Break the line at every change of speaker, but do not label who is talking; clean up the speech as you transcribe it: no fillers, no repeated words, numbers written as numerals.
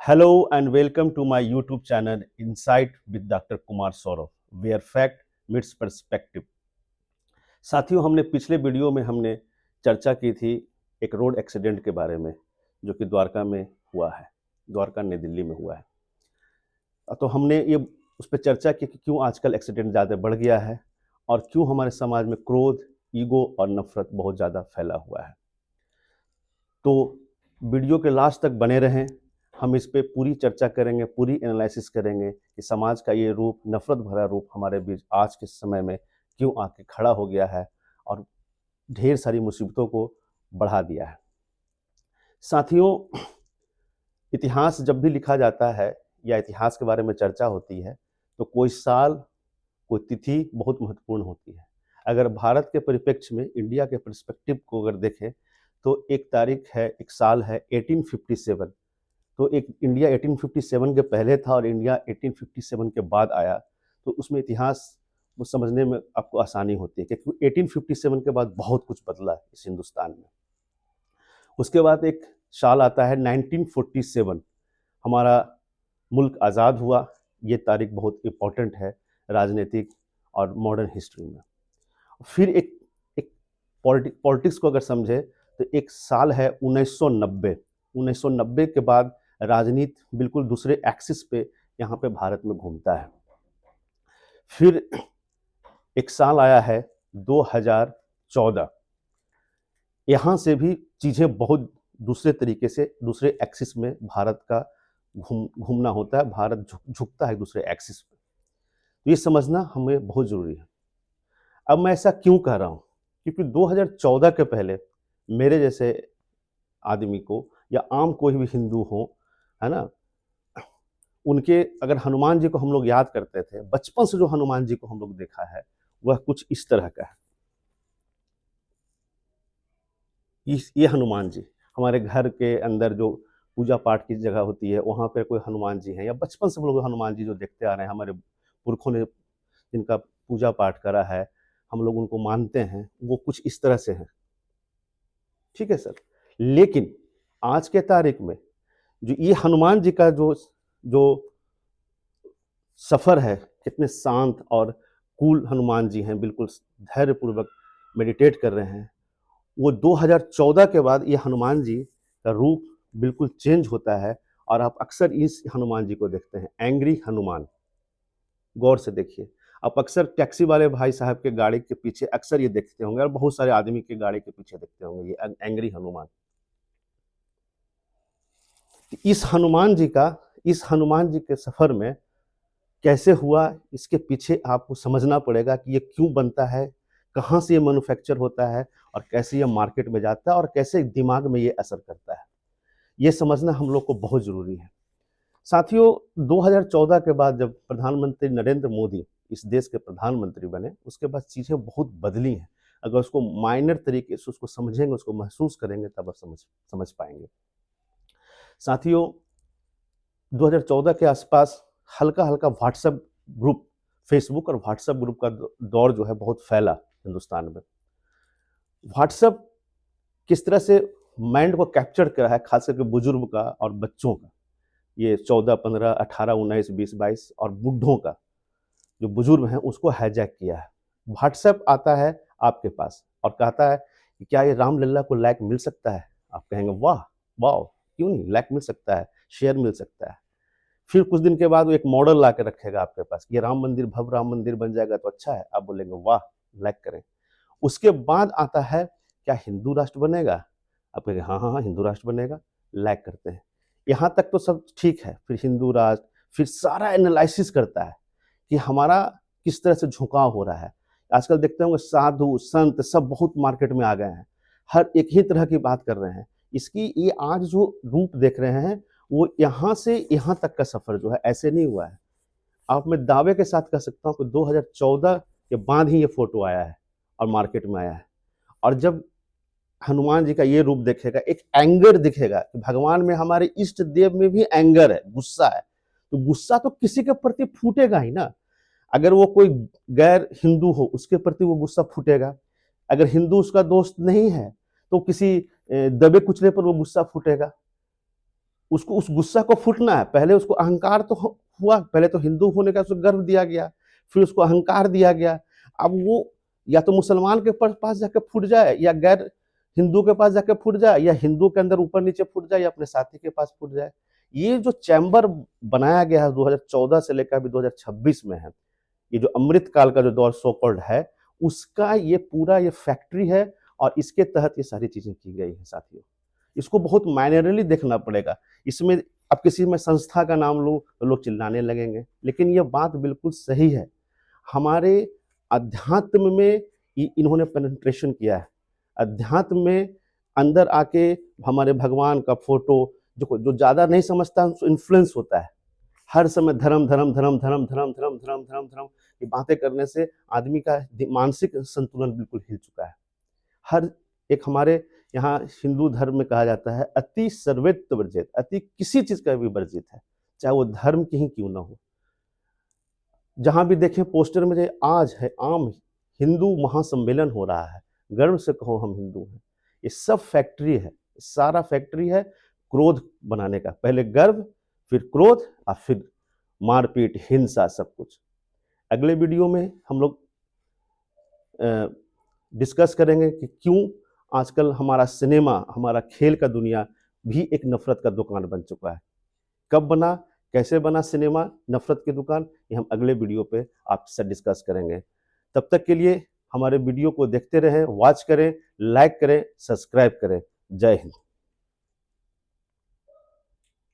Hello and welcome to my YouTube channel Insight with Dr. Kumar Saurav, where fact meets perspective। साथियों, हमने पिछले video में हमने चर्चा की थी एक रोड एक्सीडेंट के बारे में जो कि द्वारका में हुआ है, द्वारका नई दिल्ली में हुआ है। तो हमने ये उस पर चर्चा की कि क्यों आजकल एक्सीडेंट ज़्यादा बढ़ गया है और क्यों हमारे समाज में क्रोध, ईगो और नफरत बहुत ज़्यादा फैला हुआ है। तो वीडियो के लास्ट तक बने रहें, हम इस पे पूरी चर्चा करेंगे, पूरी एनालिसिस करेंगे कि समाज का ये रूप, नफरत भरा रूप हमारे बीच आज के समय में क्यों आके खड़ा हो गया है और ढेर सारी मुसीबतों को बढ़ा दिया है। साथियों, इतिहास जब भी लिखा जाता है या इतिहास के बारे में चर्चा होती है तो कोई साल, कोई तिथि बहुत महत्वपूर्ण होती है। अगर भारत के परिप्रेक्ष्य में, इंडिया के पर्सपेक्टिव को अगर देखें तो एक तारीख है, एक साल है 1857। तो एक इंडिया 1857 के पहले था और इंडिया 1857 के बाद आया, तो उसमें इतिहास वो समझने में आपको आसानी होती है क्योंकि 1857 के बाद बहुत कुछ बदला इस हिंदुस्तान में। उसके बाद एक साल आता है 1947, हमारा मुल्क आज़ाद हुआ। ये तारीख बहुत इम्पोर्टेंट है राजनीतिक और मॉडर्न हिस्ट्री में। फिर एक एक पॉलिटिक्स को अगर समझे तो एक साल है 1990। 1990 के बाद राजनीति बिल्कुल दूसरे एक्सिस पे यहाँ पे भारत में घूमता है। फिर एक साल आया है 2014। यहाँ से भी चीज़ें बहुत दूसरे तरीके से, दूसरे एक्सिस में भारत का घूमना होता है। भारत झुकता है दूसरे एक्सिस पे। तो ये समझना हमें बहुत ज़रूरी है। अब मैं ऐसा क्यों कह रहा हूँ? क्योंकि 2014 के पहले मेरे जैसे आदमी को या आम कोई भी हिंदू हो, है ना, उनके अगर हनुमान जी को हम लोग याद करते थे, बचपन से जो हनुमान जी को हम लोग देखा है वह कुछ इस तरह का है। ये हनुमान जी हमारे घर के अंदर जो पूजा पाठ की जगह होती है वहाँ पर कोई हनुमान जी हैं, या बचपन से हम लोग हनुमान जी जो देखते आ रहे हैं, हमारे पुरखों ने जिनका पूजा पाठ करा है, हम लोग उनको मानते हैं, वो कुछ इस तरह से हैं। ठीक है सर। लेकिन आज के तारीख में जो ये हनुमान जी का जो जो सफ़र है, कितने शांत और कूल हनुमान जी हैं, बिल्कुल धैर्यपूर्वक मेडिटेट कर रहे हैं। वो 2014 के बाद ये हनुमान जी का रूप बिल्कुल चेंज होता है और आप अक्सर इस हनुमान जी को देखते हैं, एंग्री हनुमान। गौर से देखिए, आप अक्सर टैक्सी वाले भाई साहब के गाड़ी के पीछे अक्सर ये देखते होंगे और बहुत सारे आदमी के गाड़ी के पीछे देखते होंगे ये एंग्री हनुमान। इस हनुमान जी के सफ़र में कैसे हुआ, इसके पीछे आपको समझना पड़ेगा कि ये क्यों बनता है, कहाँ से ये मैन्युफैक्चर होता है और कैसे ये मार्केट में जाता है और कैसे दिमाग में ये असर करता है। ये समझना हम लोग को बहुत ज़रूरी है। साथियों, 2014 के बाद जब प्रधानमंत्री नरेंद्र मोदी इस देश के प्रधानमंत्री बने, उसके बाद चीज़ें बहुत बदली हैं। अगर उसको माइनर तरीके से उसको समझेंगे, उसको महसूस करेंगे, तब आप समझ पाएंगे। साथियों, 2014 के आसपास हल्का हल्का व्हाट्सएप ग्रुप, फेसबुक और व्हाट्सएप ग्रुप का दौर जो है बहुत फैला हिंदुस्तान में। व्हाट्सएप किस तरह से माइंड को कैप्चर करा है, खास करके बुजुर्ग का और बच्चों का। ये 14, 15, 18, 19, 20, 22 और बूढ़ों का, जो बुजुर्ग हैं, उसको हाईजैक किया है। व्हाट्सएप आता है आपके पास और कहता है कि क्या ये रामलला को लाइक मिल सकता है? आप कहेंगे वाह वाह, क्यों नहीं, लाइक मिल सकता है, शेयर मिल सकता है। फिर कुछ दिन के बाद वो एक मॉडल ला के रखेगा आपके पास, ये राम मंदिर, भव्य राम मंदिर बन जाएगा तो अच्छा है, आप बोलेंगे वाह, लाइक करें। उसके बाद आता है क्या हिंदू राष्ट्र बनेगा? आप कहेंगे हाँ हाँ हाँ, हिंदू राष्ट्र बनेगा, लाइक करते हैं। यहाँ तक तो सब ठीक है। फिर हिंदू राष्ट्र, फिर सारा एनालिसिस करता है कि हमारा किस तरह से झुकाव हो रहा है। आजकल देखते होंगे साधु संत सब बहुत मार्केट में आ गए हैं, हर एक ही तरह की बात कर रहे हैं। इसकी ये आज जो रूप देख रहे हैं, वो यहाँ से यहाँ तक का सफ़र जो है ऐसे नहीं हुआ है। आप मैं दावे के साथ कह सकता हूँ कि 2014 के बाद ही ये फोटो आया है और मार्केट में आया है। और जब हनुमान जी का ये रूप देखेगा, एक एंगर दिखेगा कि भगवान में, हमारे इष्ट देव में भी एंगर है, गुस्सा है। तो गुस्सा तो किसी के प्रति फूटेगा ही ना। अगर वो कोई गैर हिंदू हो, उसके प्रति वो गुस्सा फूटेगा। अगर हिंदू उसका दोस्त नहीं है तो किसी दबे कुचले पर वो गुस्सा फूटेगा। उसको उस गुस्सा को फूटना है। पहले उसको अहंकार तो हुआ, पहले तो हिंदू होने का उसको गर्व दिया गया, फिर उसको अहंकार दिया गया। अब वो या तो मुसलमान के पास जाकर फूट जाए, या गैर हिंदू के पास जाकर फूट जाए, या हिंदू के अंदर ऊपर नीचे फूट जाए, या अपने साथी के पास फूट जाए। ये जो चैम्बर बनाया गया है 2014 से लेकर अभी 2026 में है, ये जो अमृत काल का जो दौर सो कॉल्ड है, उसका ये पूरा ये फैक्ट्री है, और इसके तहत ये सारी चीजें की गई हैं साथियों। इसको बहुत माइनरली देखना पड़ेगा। इसमें अब किसी में संस्था का नाम लो तो लोग चिल्लाने लगेंगे, लेकिन ये बात बिल्कुल सही है। हमारे अध्यात्म में इन्होंने पेनिट्रेशन किया है। अध्यात्म में अंदर आके हमारे भगवान का फोटो, जो ज्यादा नहीं समझता उसको इन्फ्लुएंस होता है। हर समय धर्म धर्म धर्म धर्म धर्म धर्म धर्म धर्म धर्म ये बातें करने से आदमी का मानसिक संतुलन बिल्कुल हिल चुका है। हर एक हमारे यहाँ हिंदू धर्म में कहा जाता है, अति सर्वेत्व वर्जित, अति किसी चीज का भी वर्जित है, चाहे वो धर्म की ही क्यों ना हो। जहां भी देखें पोस्टर में आज है आम हिंदू महासम्मेलन हो रहा है, गर्व से कहो हम हिंदू हैं। ये सब फैक्ट्री है, सारा फैक्ट्री है क्रोध बनाने का। पहले गर्व, फिर क्रोध, और फिर मारपीट, हिंसा, सब कुछ। अगले वीडियो में हम लोग डिस्कस करेंगे कि क्यों आजकल हमारा सिनेमा, हमारा खेल का दुनिया भी एक नफरत का दुकान बन चुका है। कब बना, कैसे बना सिनेमा नफरत की दुकान, ये हम अगले वीडियो पे आपसे डिस्कस करेंगे। तब तक के लिए हमारे वीडियो को देखते रहें, वॉच करें, लाइक करें, सब्सक्राइब करें। जय हिंद।